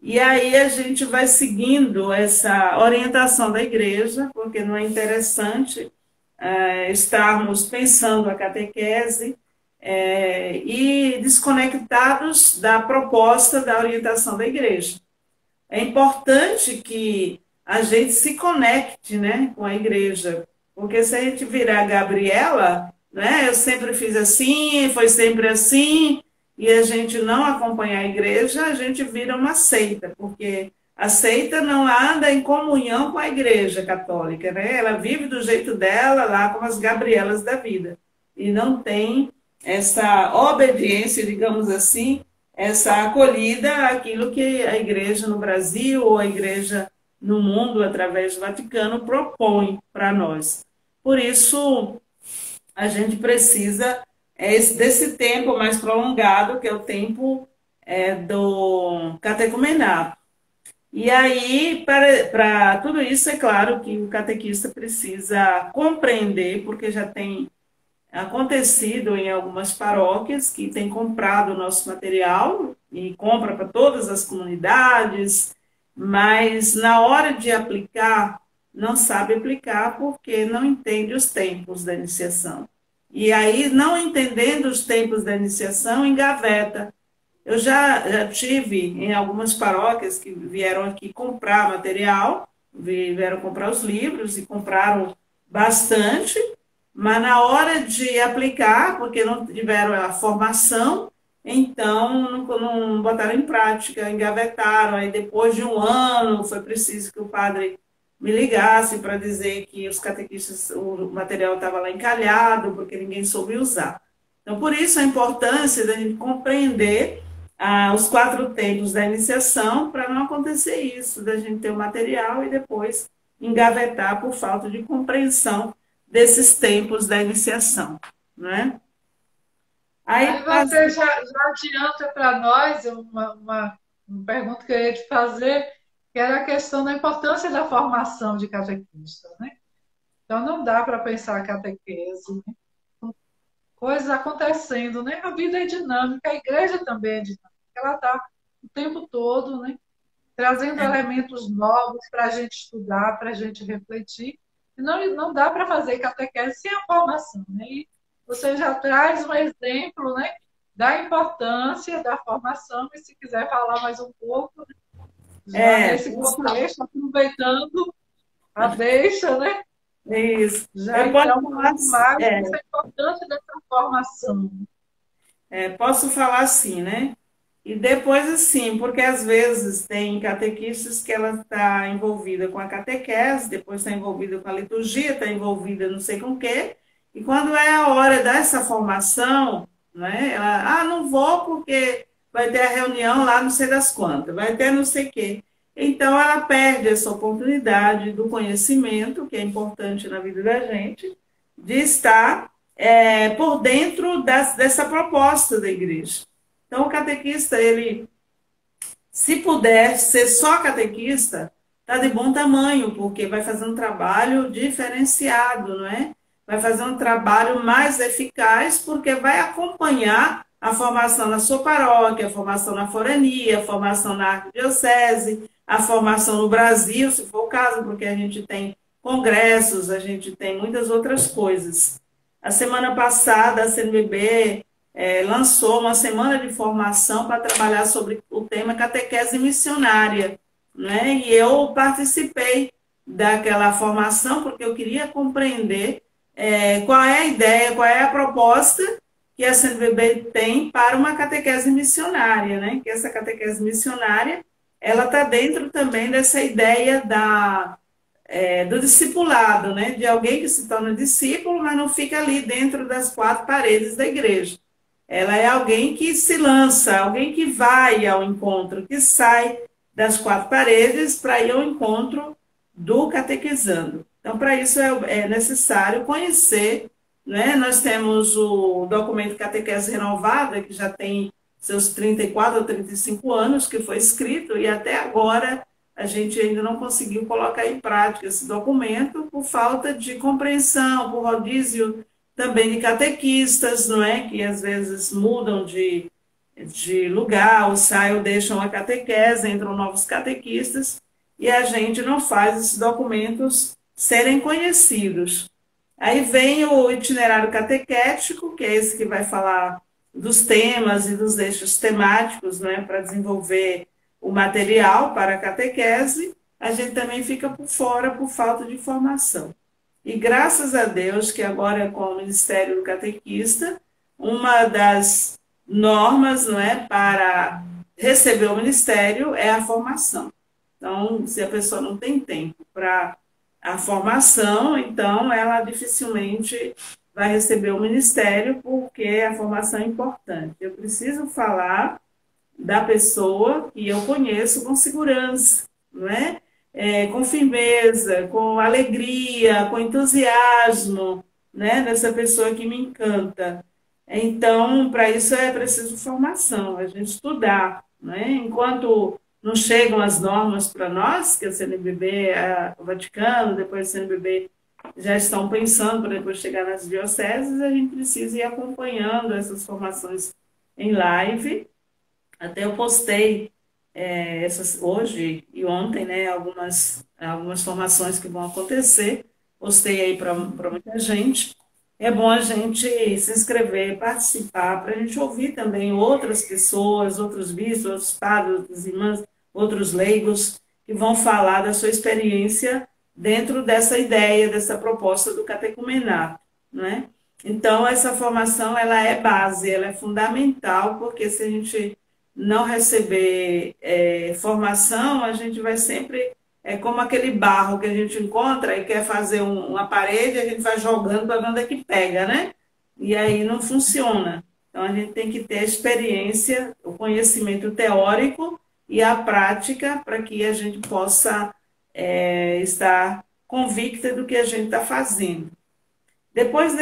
E aí a gente vai seguindo essa orientação da igreja, porque não é interessante estarmos pensando a catequese e desconectados da proposta da orientação da igreja. É importante que a gente se conecte, né, com a igreja, porque se a gente virar Gabriela, né, eu sempre fiz assim, foi sempre assim, e a gente não acompanhar a igreja, a gente vira uma seita, porque a seita não anda em comunhão com a igreja católica, né? Ela vive do jeito dela, lá como as Gabrielas da vida, e não tem essa obediência, digamos assim, essa acolhida àquilo que a igreja no Brasil ou a igreja no mundo, através do Vaticano, propõe para nós. Por isso, a gente precisa desse tempo mais prolongado, que é o tempo do catecumenato. E aí, para tudo isso, é claro que o catequista precisa compreender, porque já tem acontecido em algumas paróquias que têm comprado o nosso material e compra para todas as comunidades mas na hora de aplicar, não sabe aplicar porque não entende os tempos da iniciação. E aí, não entendendo os tempos da iniciação, engaveta. Eu já tive em algumas paróquias que vieram aqui comprar material, vieram comprar os livros e compraram bastante, mas na hora de aplicar, porque não tiveram a formação, então não botaram em prática, engavetaram. Aí depois de um ano foi preciso que o padre me ligasse para dizer que os catequistas, o material estava lá encalhado, porque ninguém soube usar. Então, por isso a importância da gente compreender os 4 tempos da iniciação, para não acontecer isso, da gente ter o material e depois engavetar por falta de compreensão desses tempos da iniciação, né? Aí você já adianta para nós uma pergunta que eu ia te fazer, que era a questão da importância da formação de catequista, né? Então não dá para pensar a catequese, né? Coisas acontecendo, né? A vida é dinâmica, a igreja também é dinâmica, ela está o tempo todo, né? Trazendo elementos novos para a gente estudar, para a gente refletir. E não dá para fazer catequese sem a formação, né? E você já traz um exemplo, né, da importância da formação, e se quiser falar mais um pouco, né, já nesse contexto, aproveitando a deixa, né? Isso. Já então, um pouco mais dessa importância dessa formação. Posso falar assim, né? E depois assim, porque às vezes tem catequistas que ela está envolvida com a catequese, depois está envolvida com a liturgia, está envolvida não sei com o quê, e quando é a hora dessa formação, né, ela, não vou porque vai ter a reunião lá não sei das quantas, vai ter não sei o quê. Então ela perde essa oportunidade do conhecimento, que é importante na vida da gente, de estar por dentro dessa proposta da igreja. Então, o catequista, ele, se puder ser só catequista, está de bom tamanho, porque vai fazer um trabalho diferenciado, não é? Vai fazer um trabalho mais eficaz, porque vai acompanhar a formação na sua paróquia, a formação na forania, a formação na arquidiocese, a formação no Brasil, se for o caso, porque a gente tem congressos, a gente tem muitas outras coisas. A semana passada, a CNBB lançou uma semana de formação para trabalhar sobre o tema catequese missionária, né? E eu participei daquela formação porque eu queria compreender qual é a ideia, qual é a proposta que a CNBB tem para uma catequese missionária, né? Que essa catequese missionária, ela está dentro também dessa ideia do discipulado, né? De alguém que se torna discípulo, mas não fica ali dentro das 4 paredes da igreja. Ela é alguém que se lança, alguém que vai ao encontro, que sai das 4 paredes para ir ao encontro do catequizando. Então, para isso é necessário conhecer, né? Nós temos o documento Catequese Renovada, que já tem seus 34 ou 35 anos, que foi escrito, e até agora a gente ainda não conseguiu colocar em prática esse documento por falta de compreensão, por rodízio também de catequistas, não é? Que às vezes mudam de lugar, ou saem ou deixam a catequese, entram novos catequistas, e a gente não faz esses documentos serem conhecidos. Aí vem o itinerário catequético, que é esse que vai falar dos temas e dos eixos temáticos, né, para desenvolver o material para a catequese. A gente também fica por fora por falta de formação. E graças a Deus que agora com o Ministério do Catequista, uma das normas, não é, para receber o ministério é a formação. Então, se a pessoa não tem tempo para a formação, então ela dificilmente vai receber o ministério, porque a formação é importante. Eu preciso falar da pessoa que eu conheço com segurança, não é? Com firmeza, com alegria, com entusiasmo, né? Dessa pessoa que me encanta. Então, para isso é preciso formação, a gente estudar, né? Enquanto não chegam as normas para nós, que a CNBB, o Vaticano, depois a CNBB já estão pensando para depois chegar nas dioceses, a gente precisa ir acompanhando essas formações em live. Até eu postei hoje e ontem, né, algumas formações que vão acontecer. Postei aí para muita gente. É bom a gente se inscrever, participar, para a gente ouvir também outras pessoas, outros bispos, outros padres, outras irmãs, outros leigos, que vão falar da sua experiência dentro dessa ideia, dessa proposta do catecumenato, né? Então, essa formação, ela é base, ela é fundamental, porque se a gente não receber formação, a gente vai sempre. É como aquele barro que a gente encontra e quer fazer uma parede, a gente vai jogando para ver onde é que pega, né? E aí não funciona. Então a gente tem que ter a experiência, o conhecimento teórico e a prática para que a gente possa estar convicta do que a gente está fazendo. Depois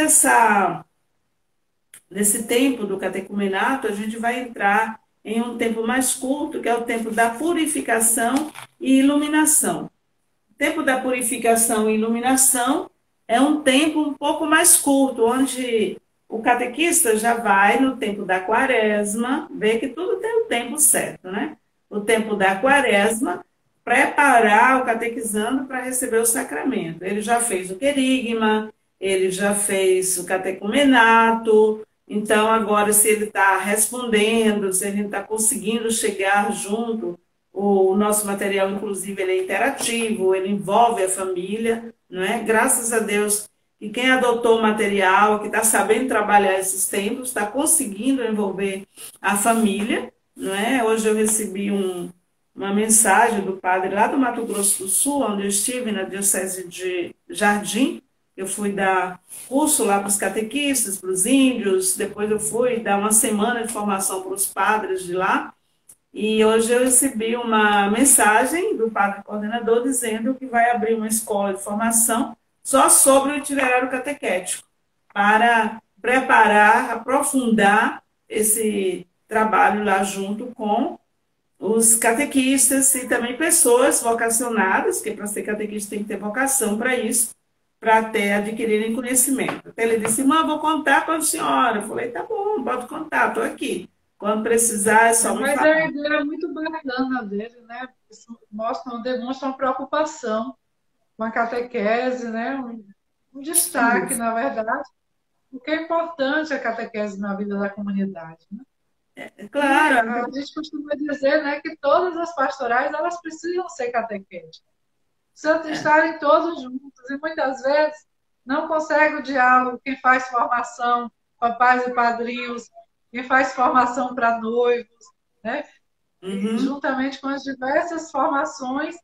desse tempo do catecumenato, a gente vai entrar em um tempo mais curto, que é o tempo da purificação e iluminação. O tempo da purificação e iluminação é um tempo um pouco mais curto, onde o catequista já vai no tempo da quaresma, vê que tudo tem o tempo certo, né? O tempo da quaresma, preparar o catequizando para receber o sacramento. Ele já fez o querigma, ele já fez o catecumenato, então agora se ele está respondendo, se a gente está conseguindo chegar junto, o nosso material, inclusive, ele é interativo, ele envolve a família, não é? Graças a Deus que quem adotou o material, que está sabendo trabalhar esses tempos, está conseguindo envolver a família, não é? Hoje eu recebi uma mensagem do padre lá do Mato Grosso do Sul, onde eu estive, na Diocese de Jardim. Eu fui dar curso lá para os catequistas, para os índios, depois eu fui dar uma semana de formação para os padres de lá, e hoje eu recebi uma mensagem do padre coordenador dizendo que vai abrir uma escola de formação só sobre o itinerário catequético, para preparar, aprofundar esse trabalho lá junto com os catequistas e também pessoas vocacionadas, que para ser catequista tem que ter vocação para isso, para até adquirirem conhecimento. Até ele disse, irmã, vou contar com a senhora. Eu falei, tá bom, pode contar, estou aqui. Quando precisar, é só me Mas falar. a ideia é muito bacana dele, né? Isso demonstra uma preocupação com a catequese, né? Um destaque, na verdade, porque é importante a catequese na vida da comunidade, né? E Claro, a gente costuma dizer, né, que todas as pastorais elas precisam ser catequéticas, precisam estarem todos juntos, e muitas vezes não consegue o diálogo quem faz formação, papais e padrinhos, quem faz formação para noivos, né? Juntamente com as diversas formações,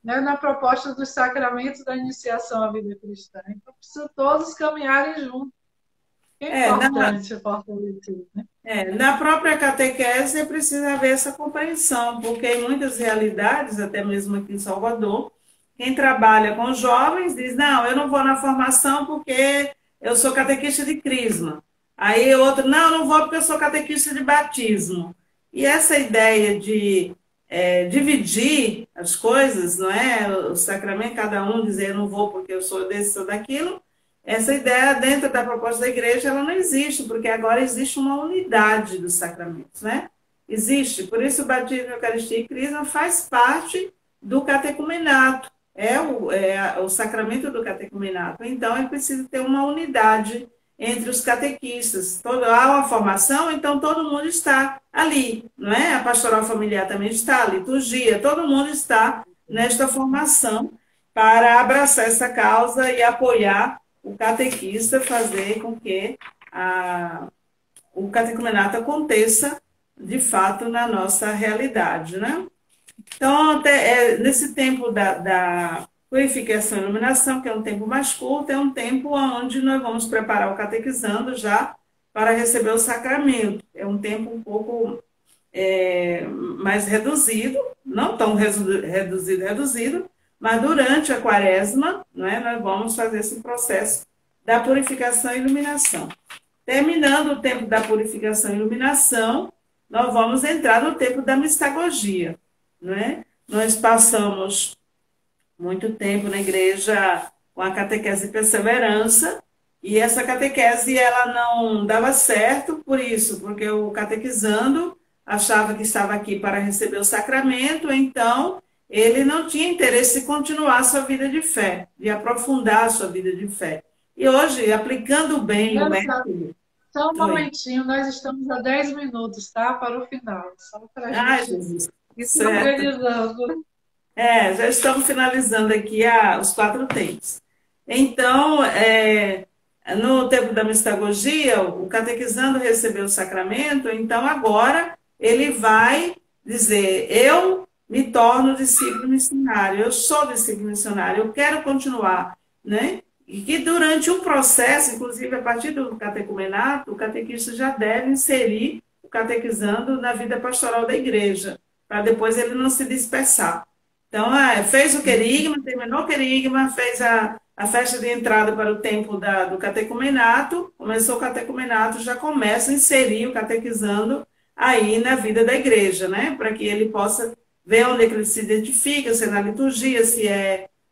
né, na proposta dos sacramentos da iniciação à vida cristã. Então, precisam todos caminharem juntos. É na, importante fortalecer, né? na própria catequese precisa haver essa compreensão, porque em muitas realidades, até mesmo aqui em Salvador, quem trabalha com jovens diz, não, eu não vou na formação porque eu sou catequista de crisma. Aí outro, não, eu não vou porque eu sou catequista de batismo. E essa ideia de dividir as coisas, não é? O sacramento, cada um dizer, eu não vou porque eu sou desse ou daquilo, essa ideia dentro da proposta da igreja, ela não existe, porque agora existe uma unidade dos sacramentos, né? Existe, por isso o batismo, Eucaristia e Crisma faz parte do catecumenato, o sacramento do catecumenato. Então, é preciso ter uma unidade entre os catequistas. Há uma formação, então todo mundo está ali, não é? A pastoral familiar também está, a liturgia, todo mundo está nesta formação para abraçar essa causa e apoiar o catequista, fazer com que o catecumenato aconteça de fato na nossa realidade, né? Então, nesse tempo da purificação e iluminação, que é um tempo mais curto, é um tempo onde nós vamos preparar o catequizando já para receber o sacramento. É um tempo um pouco mais reduzido, não tão reduzido, mas durante a quaresma, né, nós vamos fazer esse processo da purificação e iluminação. Terminando o tempo da purificação e iluminação, nós vamos entrar no tempo da mistagogia. Né? Nós passamos muito tempo na igreja com a catequese de perseverança, e essa catequese ela não dava certo por isso, porque o catequizando achava que estava aqui para receber o sacramento, então ele não tinha interesse em continuar a sua vida de fé, de aprofundar a sua vida de fé. E hoje, aplicando bem o Nelson, método. só um Oi. momentinho, nós estamos a 10 minutos, tá? Para o final, só para a Ai, gente Jesus. ir se Certo. organizando. Já estamos finalizando aqui os 4 tempos. Então, no tempo da mistagogia, o catequizando recebeu o sacramento, então agora ele vai dizer: eu me torno discípulo missionário, eu sou discípulo missionário, eu quero continuar, né? E que durante um processo, inclusive a partir do catecumenato, o catequista já deve inserir o catequizando na vida pastoral da igreja, para depois ele não se dispersar. Então, fez o querigma, terminou o querigma, fez a festa de entrada para o tempo do catecumenato, começou o catecumenato, já começa a inserir o catequizando aí na vida da igreja, né? Para que ele possa ver onde é que ele se identifica, se é na liturgia, se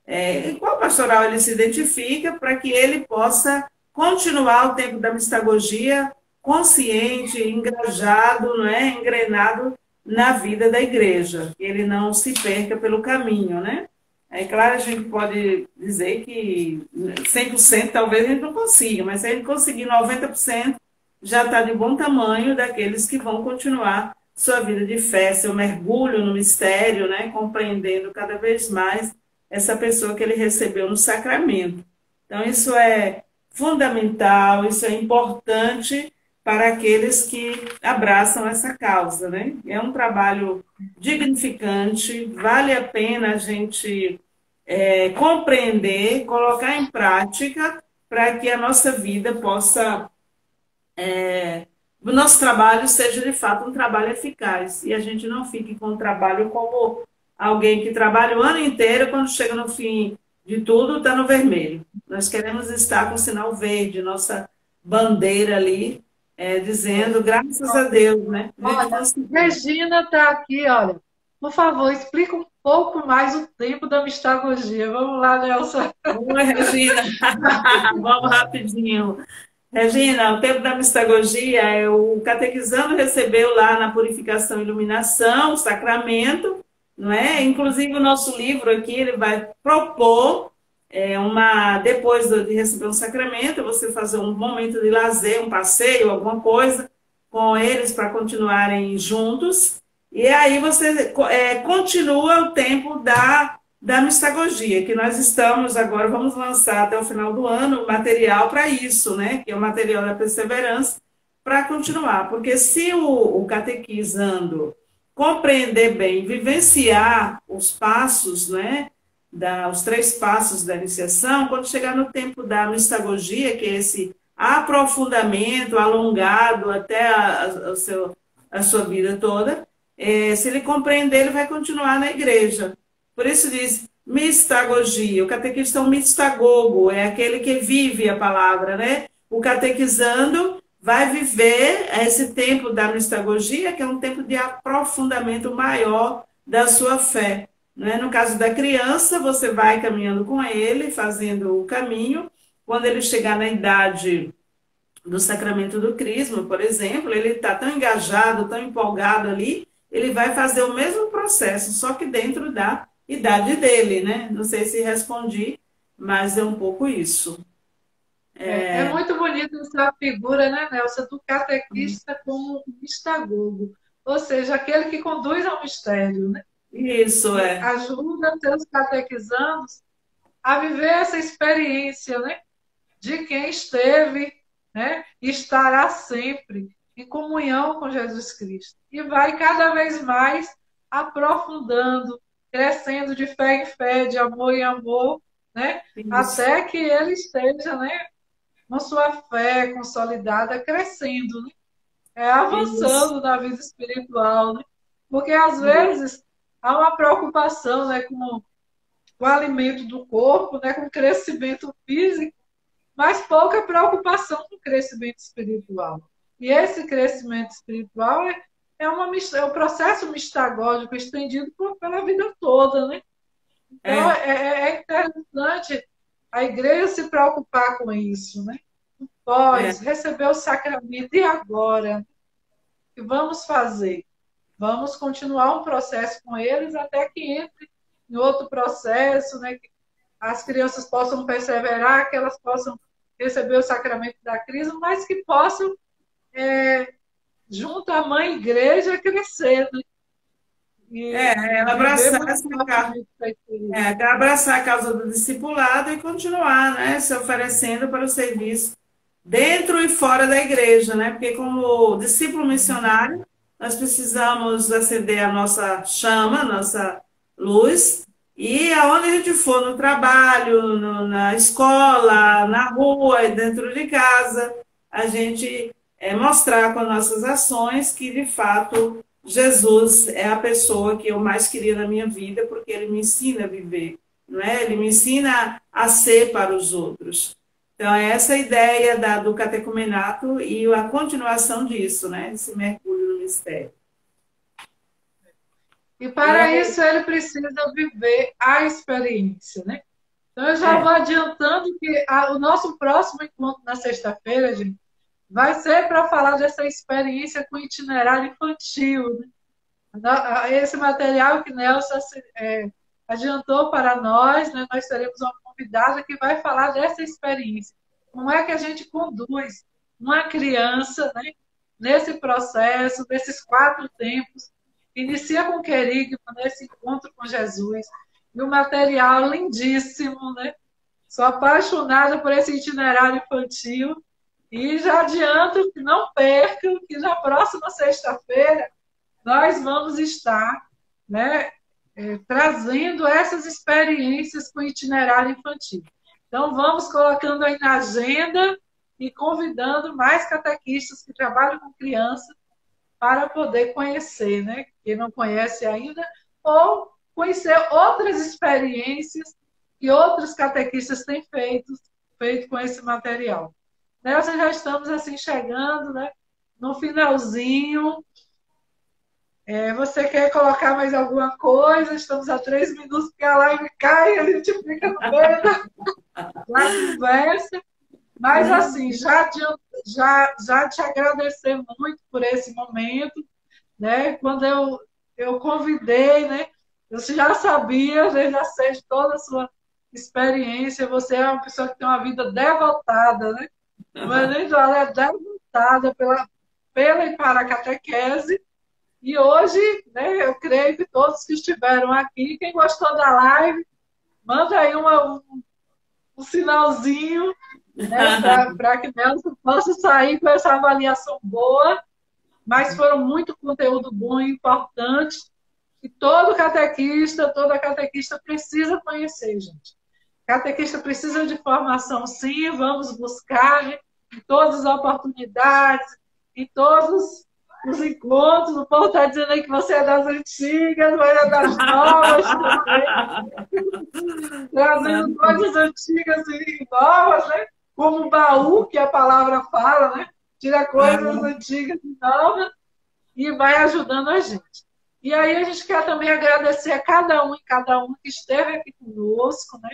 em qual pastoral ele se identifica, para que ele possa continuar o tempo da mistagogia consciente, engajado, não é? Engrenado na vida da igreja, que ele não se perca pelo caminho, né? É claro, a gente pode dizer que 100% talvez a gente não consiga, mas se a gente conseguir 90%, já está de bom tamanho daqueles que vão continuar sua vida de fé, seu mergulho no mistério, né? Compreendendo cada vez mais essa pessoa que ele recebeu no sacramento. Então, isso é fundamental, isso é importante para aqueles que abraçam essa causa, né? É um trabalho dignificante, vale a pena a gente compreender, colocar em prática, para que a nossa vida possa, o nosso trabalho seja de fato um trabalho eficaz, e a gente não fique com o trabalho como alguém que trabalha o ano inteiro, quando chega no fim de tudo, está no vermelho. Nós queremos estar com o sinal verde, nossa bandeira ali, dizendo, graças a Deus, né? Olha, Regina está aqui, olha. Por favor, explica um pouco mais o tempo da mistagogia. Vamos lá, Nelson. Oi, Regina. Vamos rapidinho. Regina, o tempo da mistagogia o catequizando recebeu lá na purificação e iluminação, o sacramento, não é? Inclusive o nosso livro aqui, ele vai propor depois de receber um sacramento, você fazer um momento de lazer, um passeio, alguma coisa com eles para continuarem juntos. E aí você continua o tempo da mistagogia, que nós estamos agora, vamos lançar até o final do ano material para isso, né? Que é o material da perseverança, para continuar. Porque se o catequizando compreender bem, vivenciar os passos, né? Os 3 passos da iniciação, quando chegar no tempo da mistagogia, que é esse aprofundamento alongado até a sua vida toda, se ele compreender, ele vai continuar na igreja. Por isso diz mistagogia. O catequista é um mistagogo, é aquele que vive a palavra, né? O catequizando vai viver esse tempo da mistagogia, que é um tempo de aprofundamento maior da sua fé. Né? No caso da criança, você vai caminhando com ele, fazendo o caminho. Quando ele chegar na idade do sacramento do crisma, por exemplo, ele está tão engajado, tão empolgado ali, ele vai fazer o mesmo processo, só que dentro da idade dele, né? Não sei se respondi, mas é um pouco isso. É muito bonita essa figura, né, Nelson, do catequista como um mistagogo, ou seja, aquele que conduz ao mistério, né? Isso Ajuda seus catequizandos a viver essa experiência, né? De quem esteve, né? E estará sempre em comunhão com Jesus Cristo. E vai cada vez mais aprofundando, crescendo de fé em fé, de amor em amor, né? Até que ele esteja, né? Com sua fé consolidada, crescendo, né? Avançando na vida espiritual, né? Porque às vezes há uma preocupação, né, com o alimento do corpo, né, com o crescimento físico, mas pouca preocupação com o crescimento espiritual. E esse crescimento espiritual é um processo mistagógico estendido pela vida toda, né? Então é interessante a igreja se preocupar com isso, né? Pode receber o sacramento, e agora? O que vamos fazer? vamos continuar um processo com eles até que entre em outro processo, né? Que as crianças possam perseverar, que elas possam receber o sacramento da crisma, mas que possam, junto à mãe igreja, crescer, né? Abraçar a causa do discipulado e continuar, né, se oferecendo para o serviço dentro e fora da igreja, né? Porque como discípulo missionário, nós precisamos acender a nossa chama, a nossa luz, e aonde a gente for, no trabalho, na escola, na rua, dentro de casa, a gente mostrar com as nossas ações que, de fato, Jesus é a pessoa que eu mais queria na minha vida, porque ele me ensina a viver, não é? Ele me ensina a ser para os outros. Então, é essa a ideia do catecumenato e a continuação disso, né? Esse mergulho no mistério. E para isso ele precisa viver a experiência, né? Então, eu já vou adiantando que o nosso próximo encontro na sexta-feira, gente, vai ser para falar dessa experiência com itinerário infantil, né? Esse material que Nelson adiantou para nós, né? Nós teremos uma convidada que vai falar dessa experiência. Como é que a gente conduz uma criança, né, nesse processo, desses 4 tempos, inicia com o querigma, nesse encontro com Jesus, e um material lindíssimo, né? Sou apaixonada por esse itinerário infantil. E já adianto que não percam que na próxima sexta-feira nós vamos estar, né, trazendo essas experiências com itinerário infantil. Então, vamos colocando aí na agenda e convidando mais catequistas que trabalham com criança para poder conhecer, né? Quem não conhece ainda, ou conhecer outras experiências que outros catequistas têm feito com esse material. Nós já estamos assim chegando, né, no finalzinho. Você quer colocar mais alguma coisa? Estamos a 3 minutos que a live cai, a gente fica no meio da conversa. Mas assim, já te agradecer muito por esse momento, né? Quando eu convidei, né? Eu já sabia, eu já sei de toda a sua experiência. Você é uma pessoa que tem uma vida devotada, né? Mas ela é devotada pela e para a catequese. E hoje, né, eu creio que todos que estiveram aqui, quem gostou da live, manda aí um sinalzinho, né, para que Nelson possa sair com essa avaliação boa. Mas foram muito conteúdo bom e importante. E todo catequista, toda catequista precisa conhecer, gente. Catequista precisa de formação, sim, vamos buscar, né, em todas as oportunidades, em todos os encontros. O povo está dizendo aí que você é das antigas, mas é das novas também. Trazendo coisas antigas e novas, né? Como o baú, que a palavra fala, né? Tira coisas antigas e novas e vai ajudando a gente. E aí a gente quer também agradecer a cada um e cada uma que esteve aqui conosco, né?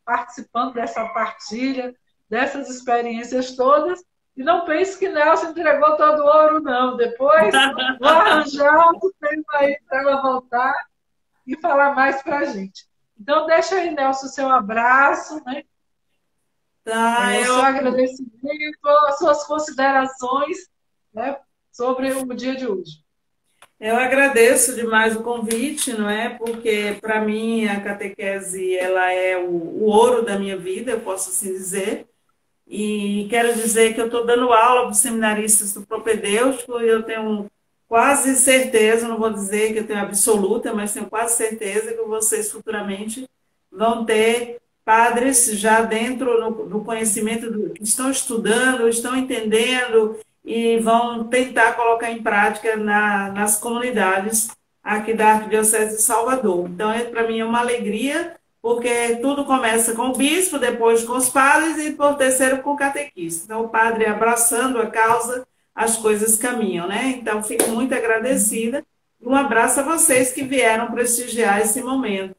Participando dessa partilha, dessas experiências todas. E não pense que Nelson entregou todo o ouro, não. Depois vou arranjar outro tempo aí para ela voltar e falar mais para a gente. Então, deixa aí, Nelson, o seu abraço, né? O seu agradecimento, as suas considerações, né, sobre o dia de hoje. Eu agradeço demais o convite, não é? Porque, para mim, a catequese ela é o ouro da minha vida, eu posso assim dizer. E quero dizer que eu estou dando aula para os seminaristas do propedêutico e eu tenho quase certeza, não vou dizer que eu tenho absoluta, mas tenho quase certeza que vocês futuramente vão ter padres já dentro do conhecimento, que estão estudando, estão entendendo e vão tentar colocar em prática nas comunidades aqui da Arquidiocese de Salvador. Então, para mim é uma alegria, porque tudo começa com o bispo, depois com os padres e, por terceiro, com o catequista. Então, o padre abraçando a causa, as coisas caminham, né? Então, fico muito agradecida. Um abraço a vocês que vieram prestigiar esse momento.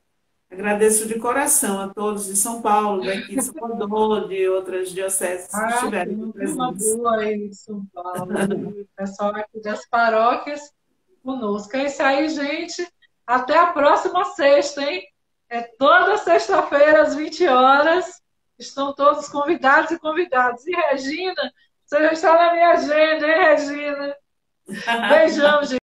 Agradeço de coração a todos de São Paulo, daqui de Salvador, de outras dioceses que estiveram presentes. Uma boa aí em São Paulo, o pessoal aqui das paróquias conosco. É isso aí, gente. Até a próxima sexta, hein? É toda sexta-feira, às 20 horas. Estão todos convidados e convidadas. E Regina, você já está na minha agenda, hein, Regina? Beijão, gente.